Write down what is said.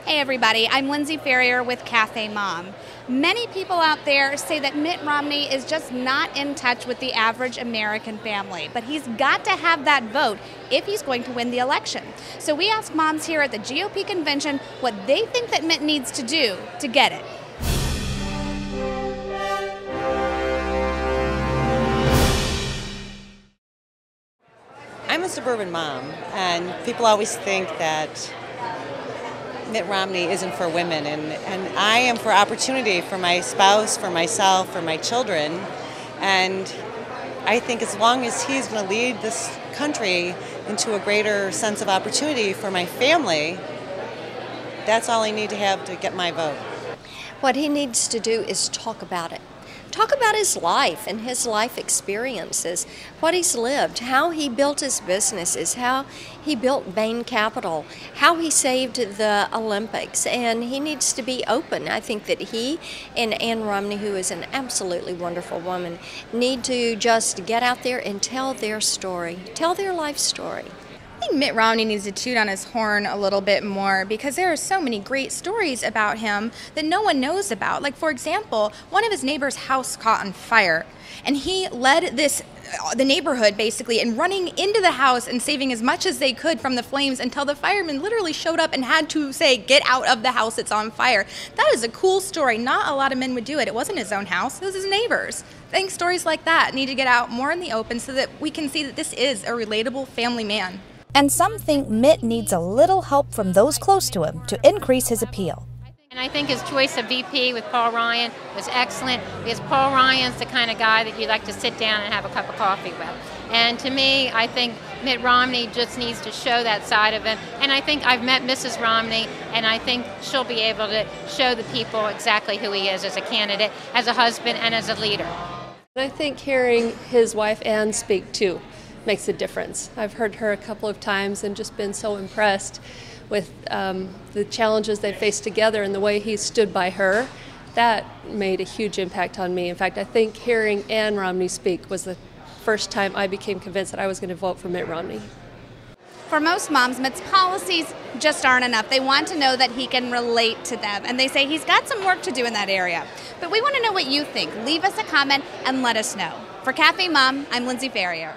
Hey everybody, I'm Lindsay Ferrier with CafeMom. Many people out there say that Mitt Romney is just not in touch with the average American family, but he's got to have that vote if he's going to win the election. So we asked moms here at the GOP convention what they think that Mitt needs to do to get it. I'm a suburban mom, and people always think that Mitt Romney isn't for women, and I am for opportunity for my spouse, for myself, for my children, and I think as long as he's going to lead this country into a greater sense of opportunity for my family, that's all I need to have to get my vote. What he needs to do is talk about it. Talk about his life and his life experiences, what he's lived, how he built his businesses, how he built Bain Capital, how he saved the Olympics, and he needs to be open. I think that he and Ann Romney, who is an absolutely wonderful woman, need to just get out there and tell their story, tell their life story. I think Mitt Romney needs to toot on his horn a little bit more because there are so many great stories about him that no one knows about. Like, for example, one of his neighbor's house caught on fire, and he led the neighborhood basically in running into the house and saving as much as they could from the flames until the firemen literally showed up and had to say, "Get out of the house, it's on fire." That is a cool story. Not a lot of men would do it. It wasn't his own house, it was his neighbor's. I think stories like that need to get out more in the open so that we can see that this is a relatable family man. And some think Mitt needs a little help from those close to him to increase his appeal. And I think his choice of VP with Paul Ryan was excellent because Paul Ryan's the kind of guy that you'd like to sit down and have a cup of coffee with. And to me, I think Mitt Romney just needs to show that side of him. And I think I've met Mrs. Romney, and I think she'll be able to show the people exactly who he is as a candidate, as a husband, and as a leader. I think hearing his wife Ann speak too makes a difference. I've heard her a couple of times and just been so impressed with the challenges they faced together and the way he stood by her. That made a huge impact on me. In fact, I think hearing Ann Romney speak was the first time I became convinced that I was going to vote for Mitt Romney. For most moms, Mitt's policies just aren't enough. They want to know that he can relate to them, and they say he's got some work to do in that area. But we want to know what you think. Leave us a comment and let us know. For CafeMom, I'm Lindsay Ferrier.